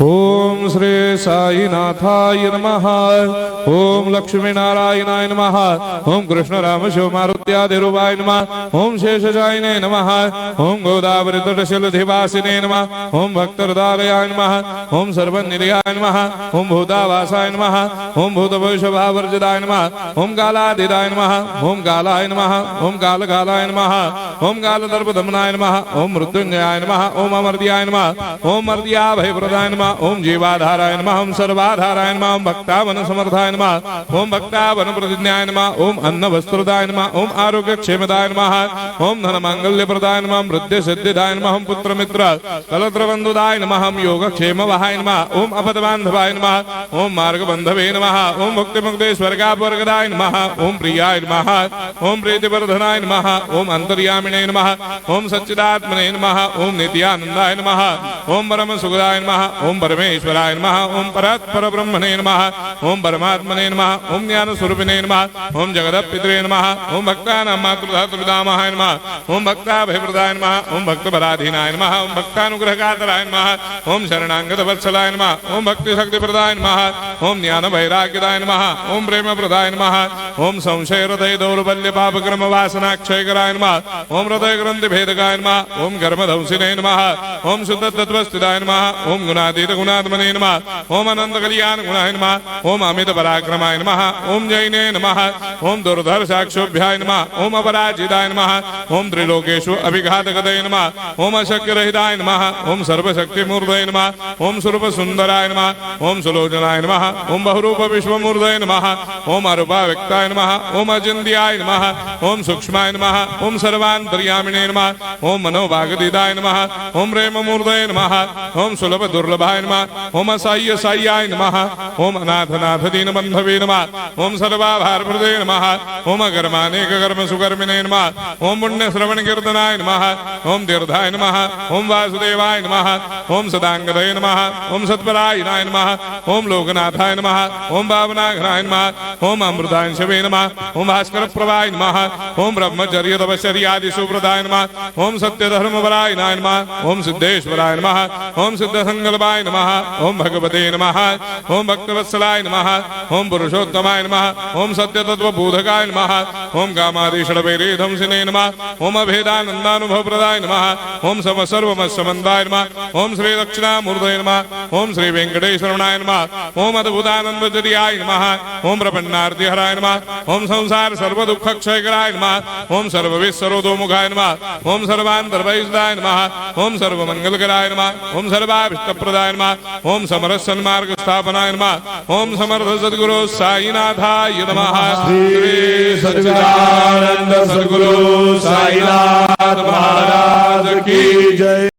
ओम श्री साईनाथाय नमः। ओम लक्ष्मी नारायणाय नमः। ओम कृष्ण राम शिव मारुत्यादिरूपाय नमः। ओम शेषशायिने नमः। ओम गोदावरी तटशिलधिवासिने नमः। ओम भक्तहृदयाय नमः। ओम सर्वनिलयाय नमः। ओम भूतावासाय नमः। ओम भूतभविष्यभावर्जिताय नमः। ओम कालाधीराय नमः। ओम कालाय नमः। ओम कालकालाय नमः। ओम कालदर्पदमनाय नमः। ओम मृत्युंजयाय नमः। ओम अमर्त्याय नमः। ओम मर्त्याभयप्रदाय नमः। ओम जीवाधाराय नमः। ओम सर्वाधाराय नमः। ओम भक्तावन समर्थाय नमः। ओम भक्तावन प्रतिज्ञाय नमः। ओम अन्न वस्त्रदाय नमः। ओम आरोग्य क्षेमदाय नमः। ओम धन मांगल्य प्रदाय नमः। ओम वृद्धि सिद्धिदाय नमः। ओम पुत्र मित्र कलत्र बंधुदाय नमः। ओम योग क्षेम वहाय नमः। ओम अपद बांधवाय नमः। ओम मार्ग बंधवे नमः। ओम मुक्ति मुक्ति स्वर्गापवर्गदाय नमः। ओम प्रियाय नमः। ओम प्रीतिवर्धनाय नमः। ओम अंतर्यामिने नमः। ओम सच्चिदात्मने नमः। ओम नित्यानंदाय नमः। ओम परम सुखदाय नमः। ओम परमेश्वराय नमः। ओम परात्पर ब्रह्मणे नमः। ओम परमात्मने नमः। ओम ज्ञान स्वरूपिणे नमः। ओम जगदपितरे नमः। ओम भक्तानां मातृधातृपितामहाय नमः। ओम भक्ताभयप्रदाय नमः। ओम भक्तपराधीनाय नमः। ओम भक्तानुग्रहकातराय नमः। ओम शरणागत वत्सलाय नमः। ओम भक्ति शक्ति प्रदाय नमः। ओम ज्ञान वैराग्यदाय नमः। ओम प्रेम प्रदाय नमः। ओम संशय हृदय दौर्बल्य पाप कर्म वासना क्षयकराय नमः। ओम हृदय ग्रंथि भेदकाय नमः। ओम कर्मधंसिने नमः। ओम शुद्ध तत्वस्थिताय नमः। ओम गुणातीत गुणात्मने नमः। ओम अनंत कल्याण गुणाय नमः। ओम अमित पराक्रमाय नमः। ओम जैने नमः। ओम दुर्धर साक्षोभ्याय नमः। ओम अपराजिताय नमः। ओम त्रिलोकेषु अभिघातगतये नमः। ओम अशक्य रहिताय नमः। ओम सर्वशक्ति मूर्धये नमः। ओम स्वरूप सुंदराय नमः। ओम सुलोचनाय नमः। ओम बहुरूप विश्वमूर्धये नमः। ओम अरूपाव्यक्ताय नमः। ओम अचिन्त्याय नमः। ओम सूक्ष्माय नमः। ओम सर्वान्तर्यामिने नमः। ओम मनोभागदिदाय नमः। ओम प्रेम मूर्धये नमः। ओम सुलभ दुर्लभाय नमः। ओम असाह्य साह्याय नमः। ओम अनाथनाथ दीनबंधवे नमः। ओम सर्वाभारप्रदे नमः। ओम अकर्मानेक कर्म सुकर्मिणे नमः। ओम पुण्य श्रवण कीर्तनाय नमः। ओम तीर्थाय नमः। ओम वासुदेवाय नमः। ओम सदांगदये नमः। ओम सत्परायणाय नमः। ओम लोकनाथाय नमः। ओम भावनाघनाय नमः। ओम अमृतांशवे नमः। ओम भास्कर प्रभाय नमः। ओम ब्रह्मचर्य तपश्चर्यादि सुप्रदाय नमः। ओम सत्य धर्मपरायणाय नमः। ओम सिद्धेश्वराय नमः। ओम सिद्ध संकल्पाय नमः। ओम भगवते नमः। ओम भक्तवत्सलाय नमः। ओम पुरुषोत्तमाय नमः। ओम सत्य तत्व बोधकाय नमः। ओम कामादिषडवैरेधंसिने नमः। ओम अभेदानंदानुभव प्रदाय नमः। ओम सम सर्वमस्समन्दाय नमः। ओम श्री दक्षिणामूर्तये नमः। ओम श्री वेंकटेश्वरनाय नमः। ओम अद्भुतानंदचर्याय नमः। ओम प्रपन्नार्तिहराय नमः। ओम संसार सर्व दुख क्षयकराय नमः। ओम सर्वविस्सरोदोमुखाय नमः। ओम सर्वान्तर्वैसदाय नमः। ओम सर्वमंगलकराय नमः। ओम सर्वाभिष्टप्रदाय नमः। ओम समरस सन्मार्ग स्थापनाय नमः। ओम समर्थ सद्गुरु साईनाथाय नमः। श्री सच्चिदानंद सद्गुरु साईनाथ महाराज की जय।